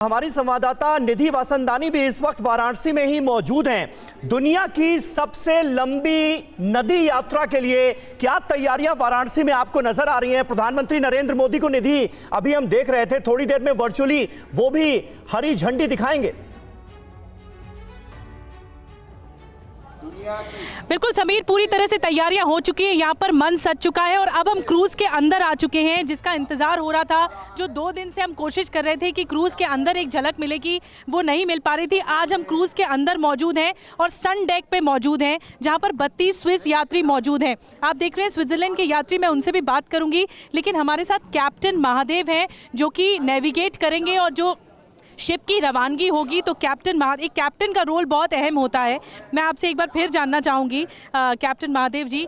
हमारी संवाददाता निधि वासंदानी भी इस वक्त वाराणसी में ही मौजूद हैं। दुनिया की सबसे लंबी नदी यात्रा के लिए क्या तैयारियां वाराणसी में आपको नजर आ रही हैं? प्रधानमंत्री नरेंद्र मोदी को निधि अभी हम देख रहे थे, थोड़ी देर में वर्चुअली वो भी हरी झंडी दिखाएंगे। बिल्कुल समीर, पूरी तरह से तैयारियां हो चुकी हैं, यहाँ पर मन सज चुका है और अब हम क्रूज के अंदर आ चुके हैं, जिसका इंतजार हो रहा था। जो 2 दिन से हम कोशिश कर रहे थे कि क्रूज के अंदर एक झलक मिलेगी, वो नहीं मिल पा रही थी। आज हम क्रूज के अंदर मौजूद हैं और सन डेक पे मौजूद हैं, जहाँ पर 32 स्विस यात्री मौजूद हैं। आप देख रहे हैं स्विट्जरलैंड के यात्री, मैं उनसे भी बात करूंगी, लेकिन हमारे साथ कैप्टन महादेव हैं जो कि नेविगेट करेंगे और जो शिप की रवानगी होगी तो एक कैप्टन का रोल बहुत अहम होता है। मैं आपसे एक बार फिर जानना चाहूँगी कैप्टन महादेव जी,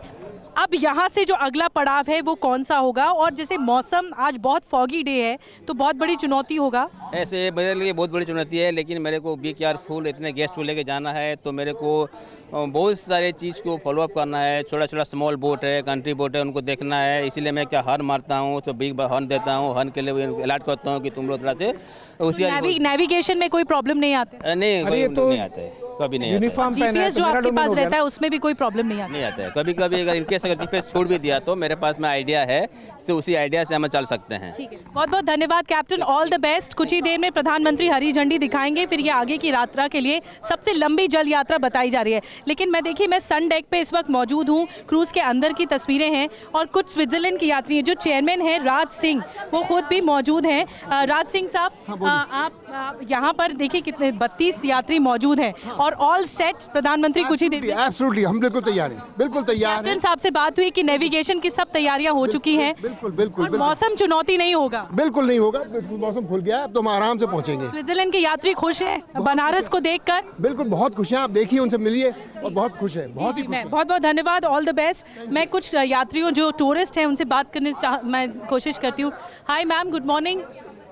अब यहाँ से जो अगला पड़ाव है वो कौन सा होगा? और जैसे मौसम आज बहुत फॉगी डे है तो बहुत बड़ी चुनौती होगा। ऐसे मेरे लिए बहुत बड़ी चुनौती है, लेकिन मेरे को बी केयरफुल, इतने गेस्ट को लेके जाना है तो मेरे को बहुत सारे चीज़ को फॉलोअप करना है। छोटा छोटा स्मॉल बोट है, कंट्री बोट है, उनको देखना है। इसीलिए मैं क्या हॉर्न मारता हूँ तो बिग हॉर्न देता हूँ, हॉर्न के लिए अलर्ट करता हूँ कि तुम लोग थोड़ा से उसी नेविगेशन में कोई प्रॉब्लम नहीं आती? नहीं, नहीं आता है, कभी नहीं। यूनिफॉर्म जीपीएस जो आपके पास रहता है उसमें भी कोई प्रॉब्लम नहीं आता है। कभी कभी अगर इनकेस अगर जीपीएस छोड़ भी दिया तो मेरे पास में आइडिया है, तो उसी आइडिया से हम चल सकते हैं। ठीक है, बहुत बहुत धन्यवाद कैप्टन, ऑल द बेस्ट। कुछ ही देर में प्रधानमंत्री हरी झंडी दिखाएंगे, फिर ये आगे की यात्रा के लिए सबसे लंबी जल यात्रा बताई जा रही है। लेकिन मैं सन डेक पे इस वक्त मौजूद हूँ, क्रूज के अंदर की तस्वीरें हैं और कुछ स्विट्जरलैंड के यात्री हैं। जो चेयरमैन हैं राज सिंह, वो खुद भी मौजूद हैं। राज सिंह साहब, आप यहाँ पर देखिए कितने 32 यात्री मौजूद हैं और ऑल सेट। प्रधानमंत्री कुछ ही देर में एब्सोल्युटली हम बिल्कुल तैयार हैं, बिल्कुल तैयार हैं। कैप्टन साहब से बात हुई कि नेविगेशन की सब तैयारियां हो चुकी हैं। बिल्कुल मौसम चुनौती नहीं होगा? बिल्कुल नहीं होगा, मौसम खुल गया, अब तो हम आराम से पहुंचेंगे। स्विट्जरलैंड के यात्री खुश हैं बनारस को देखकर? बिल्कुल, बहुत खुश हैं। आप देखिए, उनसे मिलिए और बहुत खुश है, बहुत ही खुश है। बहुत बहुत धन्यवाद, ऑल द बेस्ट। मैं कुछ यात्रियों जो टूरिस्ट हैं उनसे बात करने मैं कोशिश करती हूँ। Hi ma'am, good morning.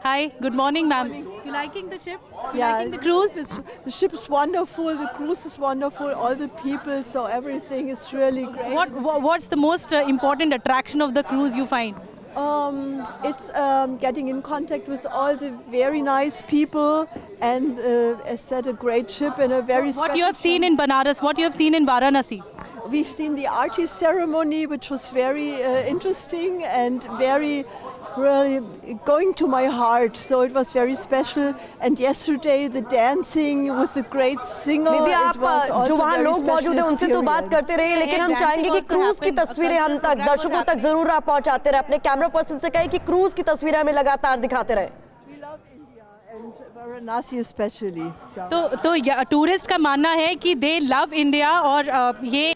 Hi, good morning, ma'am. You liking the ship? Yeah, liking the cruise? The ship is wonderful. The cruise is wonderful. All the people, so everything is really great. What's the most important attraction of the cruise you find? It's getting in contact with all the very nice people, and as said, a great ship and a very special. What you have seen in Banaras? What you have seen in Varanasi? We've seen the arti ceremony, which was very interesting and very. Really going to my heart, so it was very special. And yesterday the dancing with the great singer, Nidhi, it was आप also जो वहाँ very लोग special मौजूद हैं उनसे तो बात experience. करते रहे, लेकिन हम चाहेंगे कि क्रूज की तस्वीरें हम तक, दर्शकों तक जरूर आप पहुँचाते रहे। अपने कैमरा पर्सन से कहे कि क्रूज की तस्वीरें हमें लगातार दिखाते रहे। We love India and Varanasi especially. तो टूरिस्ट का मानना है कि दे लव इंडिया और ये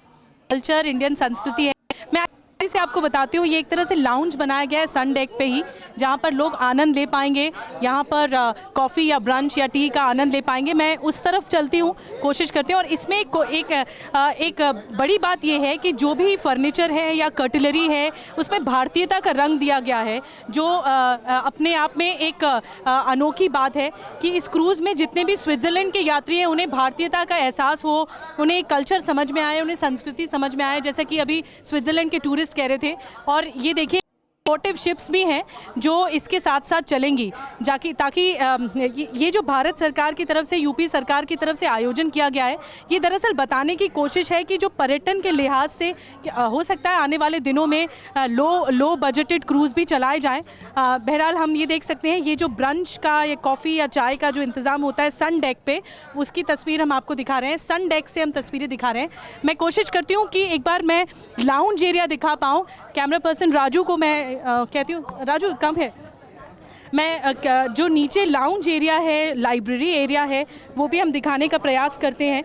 कल्चर, इंडियन संस्कृति है। मैं से आपको बताती हूँ, ये एक तरह से लाउंज बनाया गया है सन डेक पे ही, जहाँ पर लोग आनंद ले पाएंगे। यहाँ पर कॉफ़ी या ब्रंच या टी का आनंद ले पाएंगे। मैं उस तरफ चलती हूँ, कोशिश करती हूँ। और इसमें एक बड़ी बात ये है कि जो भी फर्नीचर है या कटलरी है उसमें भारतीयता का रंग दिया गया है, जो अपने आप में एक अनोखी बात है कि इस क्रूज़ में जितने भी स्विट्ज़रलैंड के यात्री हैं उन्हें भारतीयता का एहसास हो, उन्हें कल्चर समझ में आए, उन्हें संस्कृति समझ में आए, जैसा कि अभी स्विट्ज़रलैंड के टूरिस्ट कह रहे थे। और ये देखिए सपोर्टिव शिप्स भी हैं जो इसके साथ साथ चलेंगी, ताकि ये जो भारत सरकार की तरफ से, यूपी सरकार की तरफ से आयोजन किया गया है, ये दरअसल बताने की कोशिश है कि जो पर्यटन के लिहाज से हो सकता है आने वाले दिनों में लो बजटेड क्रूज़ भी चलाए जाएं। बहरहाल हम ये देख सकते हैं, ये जो ब्रंच का या कॉफ़ी या चाय का जो इंतज़ाम होता है सन डेक पे, उसकी तस्वीर हम आपको दिखा रहे हैं। सन डेक से हम तस्वीरें दिखा रहे हैं। मैं कोशिश करती हूँ कि एक बार मैं लाउंज एरिया दिखा पाऊँ। कैमरा पर्सन राजू को मैं कहती हूँ, राजू कम है, मैं जो नीचे लाउंज एरिया है, लाइब्रेरी एरिया है, वो भी हम दिखाने का प्रयास करते हैं।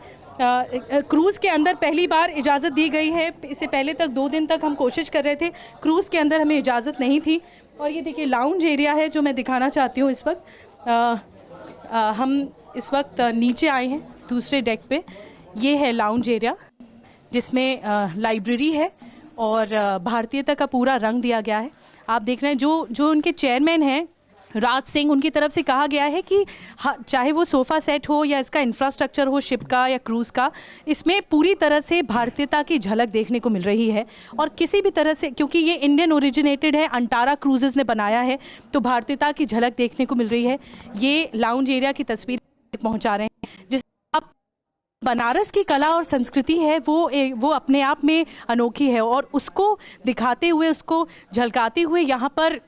क्रूज़ के अंदर पहली बार इजाज़त दी गई है। इससे पहले तक 2 दिन तक हम कोशिश कर रहे थे, क्रूज़ के अंदर हमें इजाज़त नहीं थी। और ये देखिए लाउंज एरिया है जो मैं दिखाना चाहती हूँ इस वक्त। हम इस वक्त नीचे आए हैं दूसरे डेक पे। ये है लाउंज एरिया जिसमें लाइब्रेरी है और भारतीयता का पूरा रंग दिया गया है। आप देख रहे हैं जो उनके चेयरमैन हैं राज सिंह, उनकी तरफ से कहा गया है कि चाहे वो सोफ़ा सेट हो या इसका इंफ्रास्ट्रक्चर हो शिप का या क्रूज़ का, इसमें पूरी तरह से भारतीयता की झलक देखने को मिल रही है। और किसी भी तरह से, क्योंकि ये इंडियन ओरिजिनेटेड है, अंटारा क्रूजेज़ ने बनाया है, तो भारतीयता की झलक देखने को मिल रही है। ये लाउंज एरिया की तस्वीर पहुँचा रहे हैं, जिस बनारस की कला और संस्कृति है वो अपने आप में अनोखी है, और उसको दिखाते हुए, उसको झलकाते हुए यहाँ पर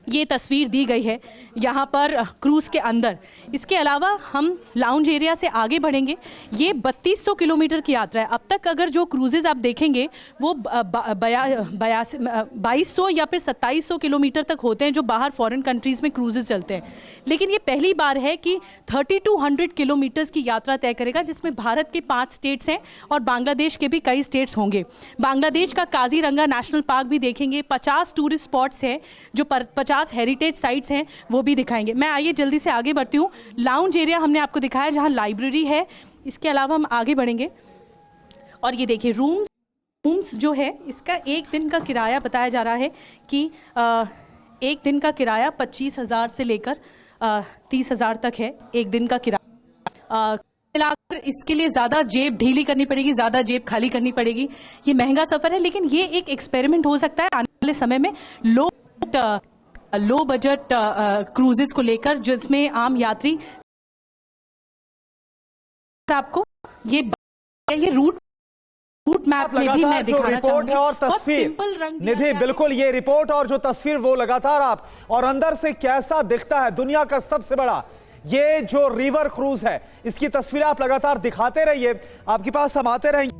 ये तस्वीर दी गई है, यहाँ पर क्रूज़ के अंदर। इसके अलावा हम लाउंज एरिया से आगे बढ़ेंगे। ये 3200 किलोमीटर की यात्रा है। अब तक अगर जो क्रूजेज़ आप देखेंगे वो 2200 या फिर 2700 किलोमीटर तक होते हैं, जो बाहर फॉरेन कंट्रीज़ में क्रूजेज़ चलते हैं। लेकिन ये पहली बार है कि 3200 किलोमीटर्स की यात्रा तय करेगा, जिसमें भारत के 5 स्टेट्स हैं और बांग्लादेश के भी कई स्टेट्स होंगे। बांग्लादेश का काजीरंगा नेशनल पार्क भी देखेंगे। 50 टूरिस्ट स्पॉट्स हैं, जो 50 हेरिटेज साइट्स हैं, वो भी दिखाएंगे। मैं आइए जल्दी से आगे बढ़ती हूँ। लाउंज एरिया हमने आपको दिखाया, जहाँ लाइब्रेरी है। इसके अलावा हम आगे बढ़ेंगे और ये देखिए रूम्स जो है, इसका एक दिन का किराया बताया जा रहा है कि एक दिन का किराया 25,000 से लेकर 30,000 तक है एक दिन का किराया। मिलाकर इसके लिए ज़्यादा जेब ढीली करनी पड़ेगी, ज़्यादा जेब खाली करनी पड़ेगी। ये महंगा सफ़र है, लेकिन ये एक एक्सपेरिमेंट हो सकता है आने वाले समय में लो बजट क्रूजेस को लेकर, जिसमें आम यात्री आपको ये रूट मैप में भी मैं दिखाना रिपोर्ट है और तस्वीर निधि, बिल्कुल ये रिपोर्ट और जो तस्वीर वो लगातार आप, और अंदर से कैसा दिखता है दुनिया का सबसे बड़ा ये जो रिवर क्रूज है, इसकी तस्वीर आप लगातार दिखाते रहिए, आपके पास हम आते रहेंगे।